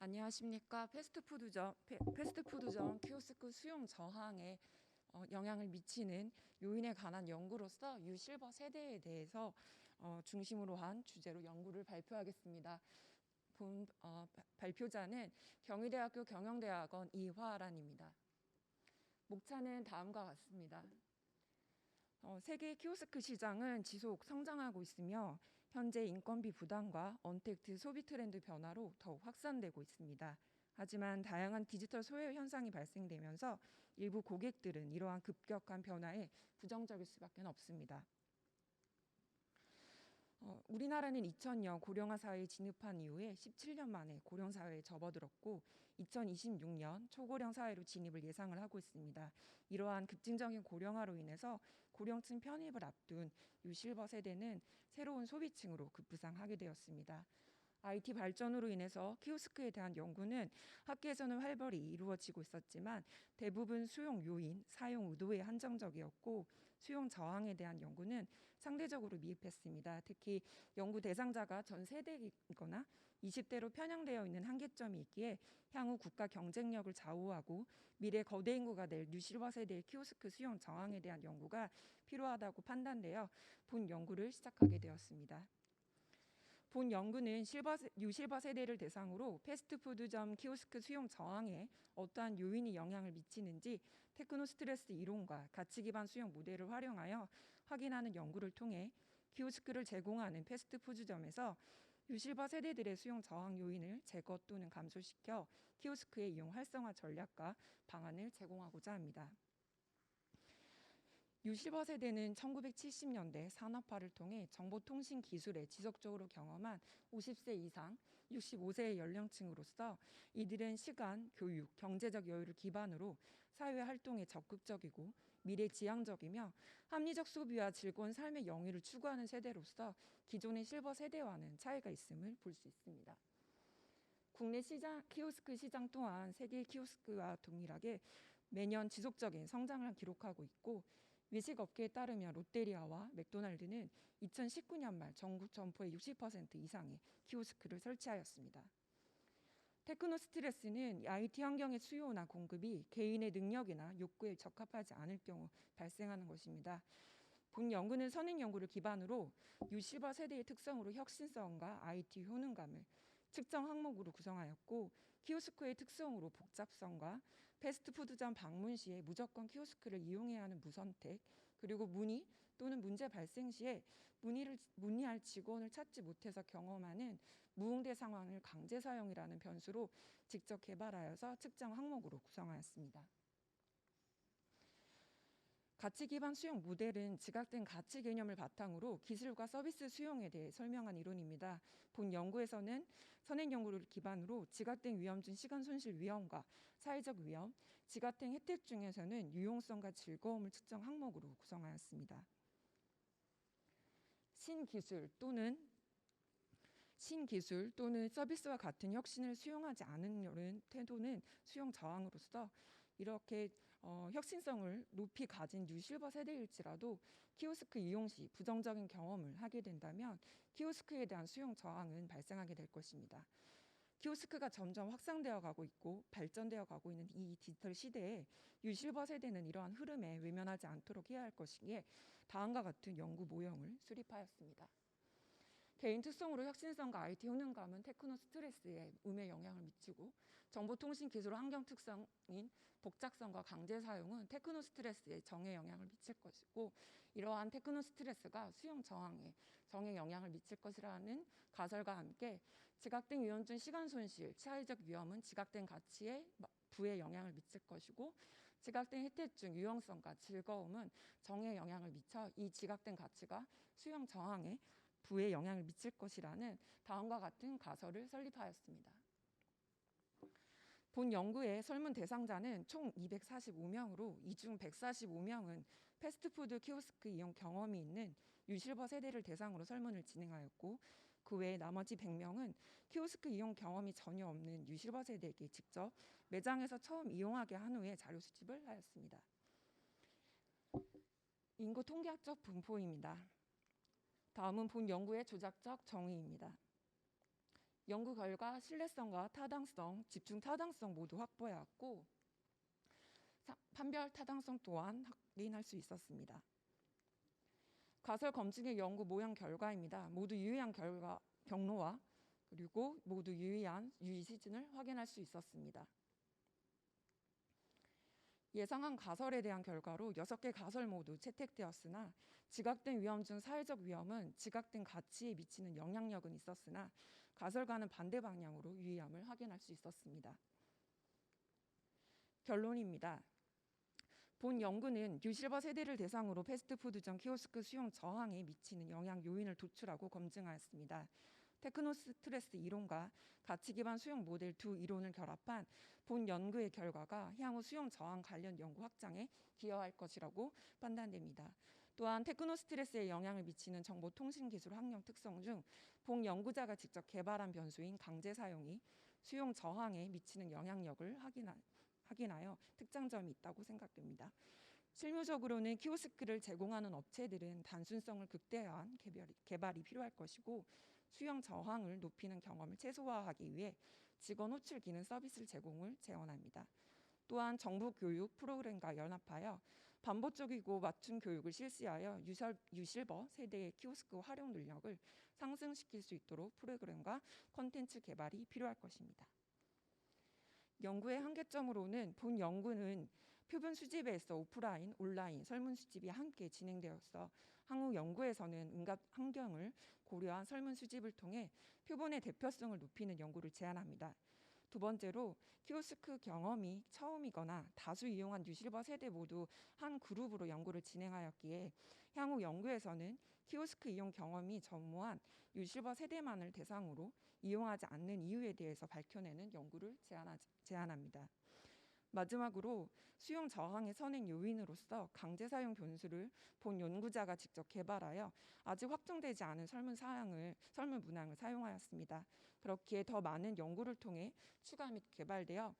안녕하십니까. 패스트푸드점 키오스크 수용 저항에 영향을 미치는 요인에 관한 연구로서 유실버 세대에 대해서 중심으로 한 주제로 연구를 발표하겠습니다. 발표자는 경희대학교 경영대학원 이화란입니다. 목차는 다음과 같습니다. 세계 키오스크 시장은 지속 성장하고 있으며 현재 인건비 부담과 언택트 소비 트렌드 변화로 더욱 확산되고 있습니다. 하지만 다양한 디지털 소외 현상이 발생되면서 일부 고객들은 이러한 급격한 변화에 부정적일 수밖에 없습니다. 우리나라는 2000년 고령화 사회에 진입한 이후에 17년 만에 고령 사회에 접어들었고 2026년 초고령 사회로 진입을 예상을 하고 있습니다. 이러한 급진적인 고령화로 인해서 고령층 편입을 앞둔 유실버 세대는 새로운 소비층으로 급부상하게 되었습니다. IT 발전으로 인해서 키오스크에 대한 연구는 학계에서는 활발히 이루어지고 있었지만 대부분 수용 요인, 사용 의도에 한정적이었고 수용 저항에 대한 연구는 상대적으로 미흡했습니다. 특히 연구 대상자가 전 세대이거나 20대로 편향되어 있는 한계점이 있기에 향후 국가 경쟁력을 좌우하고 미래 거대 인구가 될 뉴실버 세대의 키오스크 수용 저항에 대한 연구가 필요하다고 판단되어 본 연구를 시작하게 되었습니다. 본 연구는 유실버 세대를 대상으로 패스트푸드점 키오스크 수용 저항에 어떠한 요인이 영향을 미치는지 테크노스트레스 이론과 가치 기반 수용 모델을 활용하여 확인하는 연구를 통해 키오스크를 제공하는 패스트푸드점에서 유실버 세대들의 수용 저항 요인을 제거 또는 감소시켜 키오스크의 이용 활성화 전략과 방안을 제공하고자 합니다. 유실버 세대는 1970년대 산업화를 통해 정보통신 기술에 지속적으로 경험한 50세 이상 65세의 연령층으로서 이들은 시간, 교육, 경제적 여유를 기반으로 사회 활동에 적극적이고 미래지향적이며 합리적 소비와 즐거운 삶의 영위를 추구하는 세대로서 기존의 실버 세대와는 차이가 있음을 볼 수 있습니다. 국내 키오스크 시장 또한 세계 키오스크와 동일하게 매년 지속적인 성장을 기록하고 있고 외식업계에 따르면 롯데리아와 맥도날드는 2019년 말 전국 점포의 60% 이상의 키오스크를 설치하였습니다. 테크노스트레스는 IT 환경의 수요나 공급이 개인의 능력이나 욕구에 적합하지 않을 경우 발생하는 것입니다. 본 연구는 선행 연구를 기반으로 유실버 세대의 특성으로 혁신성과 IT 효능감을 측정 항목으로 구성하였고 키오스크의 특성으로 복잡성과 패스트푸드점 방문 시에 무조건 키오스크를 이용해야 하는 무선택 그리고 문의 또는 문제 발생 시에 문의할 직원을 찾지 못해서 경험하는 무응대 상황을 강제 사용이라는 변수로 직접 개발하여서 측정 항목으로 구성하였습니다. 가치 기반 수용 모델은 지각된 가치 개념을 바탕으로 기술과 서비스 수용에 대해 설명한 이론입니다. 본 연구에서는 선행 연구를 기반으로 지각된 위험 중 시간 손실 위험과 사회적 위험, 지각된 혜택 중에서는 유용성과 즐거움을 측정 항목으로 구성하였습니다. 신기술 또는 서비스와 같은 혁신을 수용하지 않는 태도는 수용 저항으로서 이렇게 혁신성을 높이 가진 뉴실버 세대일지라도 키오스크 이용 시 부정적인 경험을 하게 된다면 키오스크에 대한 수용 저항은 발생하게 될 것입니다. 키오스크가 점점 확산되어 가고 있고 발전되어 가고 있는 이 디지털 시대에 유실버 세대는 이러한 흐름에 외면하지 않도록 해야 할 것이기에 다음과 같은 연구 모형을 수립하였습니다. 개인 특성으로 혁신성과 IT 효능감은 테크노스트레스에 음의 영향을 미치고 정보통신 기술 환경 특성인 복잡성과 강제 사용은 테크노스트레스에 정에 영향을 미칠 것이고 이러한 테크노스트레스가 수용 저항에 정에 영향을 미칠 것이라는 가설과 함께 지각된 위험 중 시간 손실, 사회적 위험은 지각된 가치에 부에 영향을 미칠 것이고 지각된 혜택 중 유용성과 즐거움은 정에 영향을 미쳐 이 지각된 가치가 수용 저항에 부에 영향을 미칠 것이라는 다음과 같은 가설을 설립하였습니다. 본 연구의 설문 대상자는 총 245명으로 이 중 145명은 패스트푸드 키오스크 이용 경험이 있는 유실버 세대를 대상으로 설문을 진행하였고 그 외에 나머지 100명은 키오스크 이용 경험이 전혀 없는 유실버 세대에게 직접 매장에서 처음 이용하게 한 후에 자료 수집을 하였습니다. 인구 통계학적 분포입니다. 다음은 본 연구의 조작적 정의입니다. 연구 결과 신뢰성과 타당성, 집중 타당성 모두 확보해왔고 판별 타당성 또한 확인할 수 있었습니다. 가설 검증의 연구 모형 결과입니다. 모두 유의한 경로와 그리고 모두 유의한 유의 시즌을 확인할 수 있었습니다. 예상한 가설에 대한 결과로 6개 가설 모두 채택되었으나 지각된 위험 중 사회적 위험은 지각된 가치에 미치는 영향력은 있었으나 가설과는 반대 방향으로 유의함을 확인할 수 있었습니다. 결론입니다. 본 연구는 뉴실버 세대를 대상으로 패스트푸드점 키오스크 수용 저항에 미치는 영향 요인을 도출하고 검증하였습니다. 테크노스트레스 이론과 가치 기반 수용 모델 두 이론을 결합한 본 연구의 결과가 향후 수용 저항 관련 연구 확장에 기여할 것이라고 판단됩니다. 또한 테크노스트레스에 영향을 미치는 정보통신기술 환경 특성 중 본 연구자가 직접 개발한 변수인 강제 사용이 수용 저항에 미치는 영향력을 확인하여 특장점이 있다고 생각됩니다. 실무적으로는 키오스크를 제공하는 업체들은 단순성을 극대화한 개발이 필요할 것이고 수용 저항을 높이는 경험을 최소화하기 위해 직원 호출 기능 서비스 제공을 제언합니다. 또한 정부 교육 프로그램과 연합하여 반복적이고 맞춤 교육을 실시하여 유실버 세대의 키오스크 활용 능력을 상승시킬 수 있도록 프로그램과 콘텐츠 개발이 필요할 것입니다. 연구의 한계점으로는 본 연구는 표본 수집에서 오프라인, 온라인 설문 수집이 함께 진행되어서 향후 연구에서는 응급 환경을 고려한 설문 수집을 통해 표본의 대표성을 높이는 연구를 제안합니다. 두 번째로 키오스크 경험이 처음이거나 다수 이용한 뉴실버 세대 모두 한 그룹으로 연구를 진행하였기에 향후 연구에서는 키오스크 이용 경험이 전무한 뉴실버 세대만을 대상으로 이용하지 않는 이유에 대해서 밝혀내는 연구를 제안합니다. 마지막으로 수용 저항의 선행 요인으로서 강제 사용 변수를 본 연구자가 직접 개발하여 아직 확정되지 않은 설문 문항을 사용하였습니다. 그렇기에 더 많은 연구를 통해 추가 및 개발되어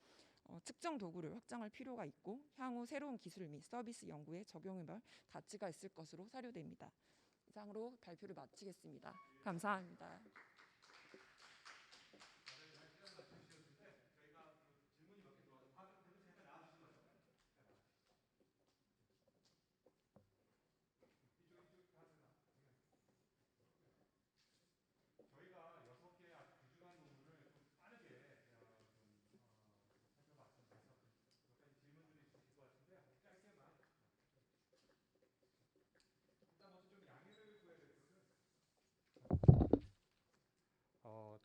측정 도구를 확장할 필요가 있고 향후 새로운 기술 및 서비스 연구에 적용해볼 가치가 있을 것으로 사료됩니다. 이상으로 발표를 마치겠습니다. 감사합니다.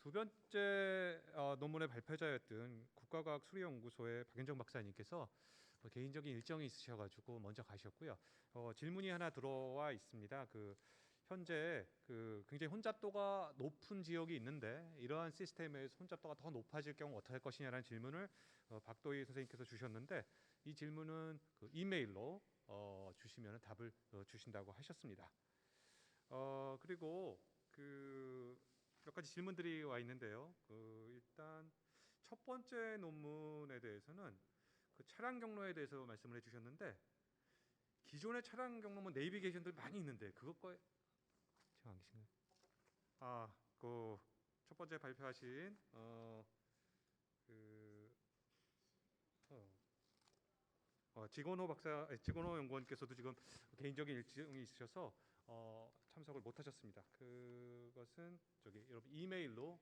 두 번째 논문의 발표자였던 국가과학수리연구소의 박윤정 박사님께서 개인적인 일정이 있으셔가지고 먼저 가셨고요. 질문이 하나 들어와 있습니다. 현재 굉장히 혼잡도가 높은 지역이 있는데 이러한 시스템에서 혼잡도가 더 높아질 경우 어떻게 할 것이냐라는 질문을 박도희 선생님께서 주셨는데 이 질문은 이메일로 주시면 답을 주신다고 하셨습니다. 그리고 몇 가지 질문들이 와 있는데요. 일단 첫 번째 논문에 대해서는 차량 경로에 대해서 말씀을 해주셨는데 기존의 차량 경로는 내비게이션들 많이 있는데 그것과 지금 안 계신가요? 첫 번째 발표하신 지건호 연구원께서도 지금 개인적인 일정이 있으셔서 참석을 못하셨습니다. 그것은 여러분 이메일로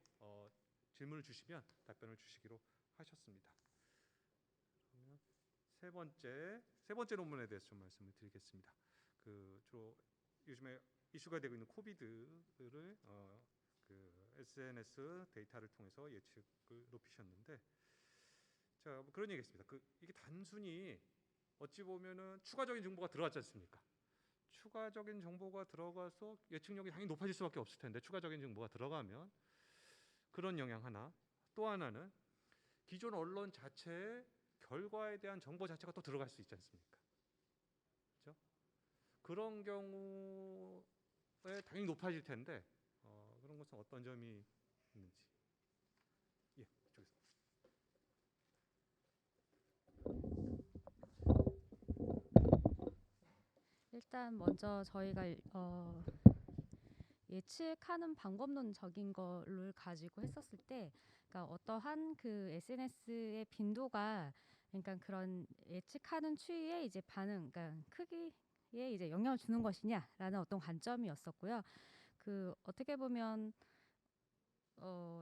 질문을 주시면 답변을 주시기로 하셨습니다. 그러면 세 번째 논문에 대해서 좀 말씀을 드리겠습니다. 주로 요즘에 이슈가 되고 있는 코비드를 SNS 데이터를 통해서 예측을 높이셨는데, 자, 그런 얘기했습니다. 이게 단순히 어찌 보면은 추가적인 정보가 들어갔지 않습니까? 추가적인 정보가 들어가서 예측력이 당연히 높아질 수밖에 없을 텐데 추가적인 정보가 들어가면 그런 영향 하나, 또 하나는 기존 언론 자체의 결과에 대한 정보 자체가 또 들어갈 수 있지 않습니까? 그렇죠? 그런 경우에 당연히 높아질 텐데 그런 것은 어떤 점이 있는지. 예, 이쪽에서. 일단 먼저 저희가 예측하는 방법론적인 거를 가지고 했었을 때, 그러니까 어떠한 그 SNS의 빈도가, 그러니까 그런 예측하는 추이에 이제 반응, 그러니까 크기에 이제 영향을 주는 것이냐라는 어떤 관점이었었고요. 그 어떻게 보면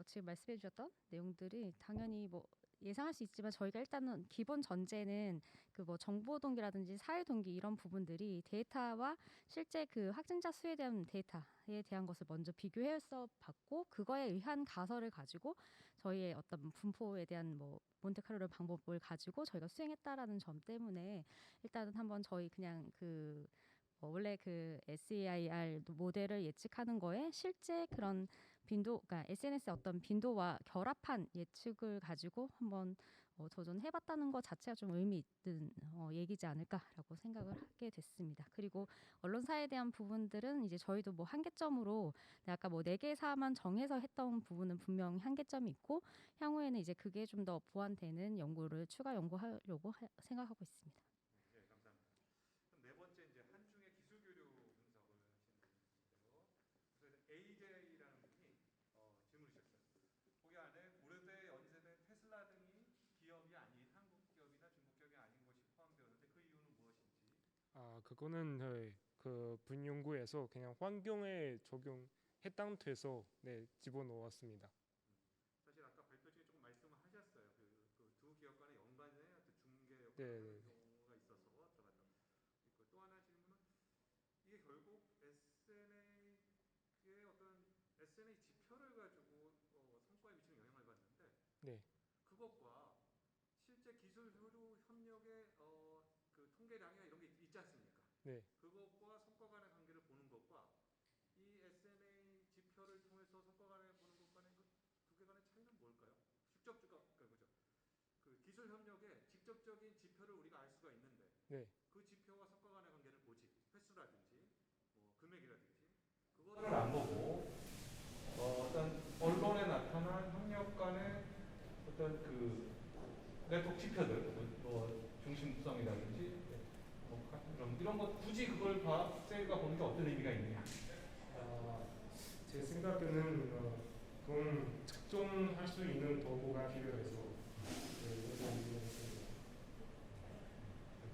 지금 말씀해 주셨던 내용들이 당연히 뭐 예상할 수 있지만, 저희가 일단은 기본 전제는 그 뭐 정보 동기라든지 사회 동기 이런 부분들이 데이터와 실제 그 확진자 수에 대한 데이터에 대한 것을 먼저 비교해서 봤고, 그거에 의한 가설을 가지고 저희의 어떤 분포에 대한 뭐 몬테카를로 방법을 가지고 저희가 수행했다라는 점 때문에, 일단은 한번 저희 그냥 그 원래 그 SAIR 모델을 예측하는 거에 실제 그런 빈도, 그러니까 SNS의 어떤 빈도와 결합한 예측을 가지고 한번 도전해봤다는 것 자체가 좀 의미 있는 얘기지 않을까라고 생각을 하게 됐습니다. 그리고 언론사에 대한 부분들은 이제 저희도 뭐 한계점으로 아까 뭐 4개 사만 정해서 했던 부분은 분명히 한계점이 있고, 향후에는 이제 그게 좀 더 보완되는 연구를 추가 연구하려고 생각하고 있습니다. 네, 감사합니다. 그럼 네 번째 이제 한중의 기술 교류 분석을 하시는 분인데요. 그래서 AJ라는 분이 질문을 주셨어요. 거기 안에 고려대, 연세대, 테슬라 등이 기업이 아닌 한국 기업이나 중국 기업이 아닌 것이 포함되었는데 그 이유는 무엇인지. 그거는 그 분연구에서 그냥 환경에 적용 해당돼서 네, 집어넣었습니다. 사실 아까 발표 중에 조금 말씀을 하셨어요. 그 두 기업 간의 연관의 어떤 중개 역할을 네, 하는 네. 경우가 있어서 들어갔다. 있고 또 하나 질문은 이게 결국 SNA의 어떤 SNA 지표를 가지고 성과에 미치는 영향을 받는데 네. 그것과 실제 기술 효류 협력의 그 통계량이나 이런 게 있지 않습니까? 네. 그것과 성과 간의 관계를 보는 것과 이 SNA 지표를 통해서 성과 간의 보는 것 간의 두 개 간의 차이는 뭘까요? 그죠? 그 기술 협력의 직접적인 지표를 우리가 알 수가 있는데 네. 그 지표와 성과 간의 관계를 보지, 횟수라든지 뭐 금액이라든지 그거를 안 보고 어떤 언론에 나타난 협력 간의 어떤 그 네트워크 지표들, 뭐 중심성이라든지 뭐 이런 것 굳이 그걸 셀가 보는 게 어떤 의미가 있느냐? 제 생각에는 그건 측정할 수 있는 도구가 필요해서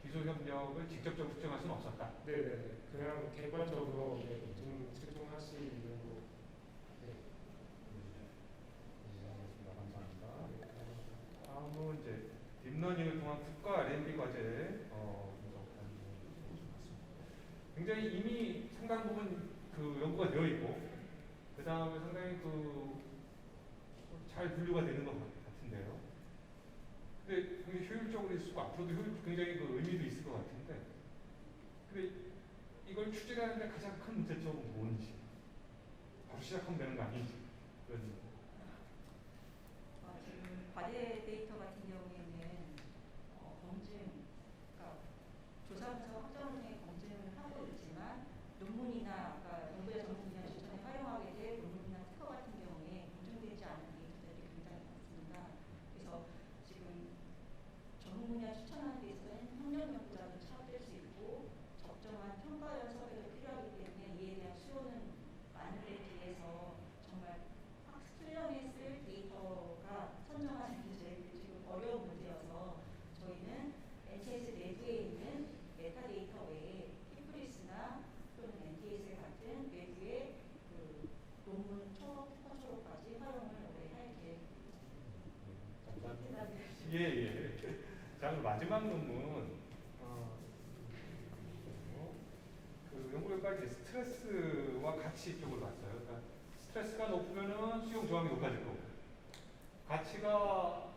기술 협력을 직접적으로 측정할 수는 없었다. 네네. 그냥 개발적으로 좀 측정할 수 있는 거. 네. 감사합니다. 다음은 이제 딥러닝을 통한 국가 R&D 과제 굉장히 이미 상당 부분 그 연구가 되어 있고 그 다음에 상당히 잘 분류가 되는 것 같은데요. 근데 그게 효율적으로 있을 거 앞으로도 굉장히 그 의미도 있을 것 같은데 근데 이걸 추진하는데 가장 큰 문제점은 뭔지 바로 시작하면 되는 거 아닌지 그런 지금 과제 데이터 같은 경우에는 검증, 그러니까 조사부서 확정 중에 검증을 하고 있지만 논문이나 아까 연구자 전문 분야 추천에 활용하게 될 논문이나 특허 같은 경우에 검증되지 않은 데이터들이 굉장히 많습니다. 그래서 지금 전문 분야 추천하는 데 있어서는 협력 연구자도 차업될 수 있고 적정한 평가원 섭외도 필요하기 때문에 이에 대한 수요는 많은 데 비해서 정말 학술형에 쓸 데이터가 선정하는 게 제일 지금 어려운 문제여서 저희는 NTS 내부에 있는 메타데이터 외에 히브리스나 또는 NTS 같은 외부의 그 논문 초록, 특허 초록까지 활용을 올해 할 계획입니다. 예. 자, 그럼 마지막 논문 그 연구 결과 스트레스와 가치 쪽으로 봤어요. 그러니까 스트레스가 높으면은 수용 저항이 높아질 거고, 가치가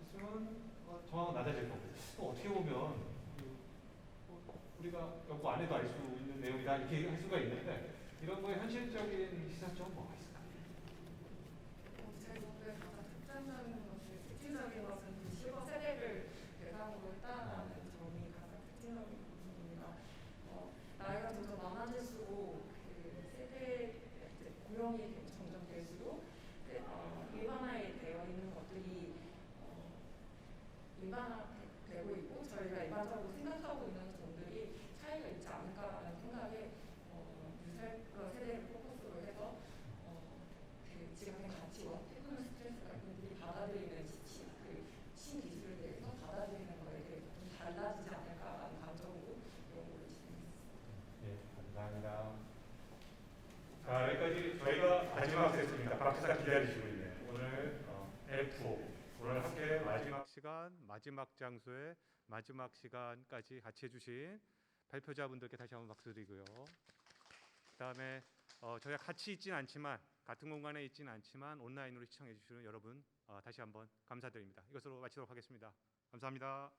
있으면 저항은 낮아질 거고. 또 어떻게 보면 우리가 연구 안 해도 알 수 있는 내용이다 이렇게 할 수가 있는데 이런 거에 현실적인 시사점은 뭐가 있을까요? 제 연구의 가장 특징적인 것이 그 실버 세대를 대상으로 했다는 점이 가장 특징적인 부분입니다. 나이가 점점 많아질수록 그 세대 고령이 점점 될수록 일반화되어 있는 것들이 일반화되고 있고 저희가 일반적으로 생각하고 있는 점들이 차이가 있지 않을까라는 생각에 유색 세대를 포커스로 해서 자, 여기까지 저희가 마지막 세트입니다. 박수사 기다리시고 있네요. 오늘 F 오늘 함께 마지막 시간, 마지막 장소에 마지막 시간까지 같이 해주신 발표자분들께 다시 한번 박수 드리고요. 그다음에 저희가 같이 있지는 않지만 같은 공간에 있지는 않지만 온라인으로 시청해 주시는 여러분 다시 한번 감사드립니다. 이것으로 마치도록 하겠습니다. 감사합니다.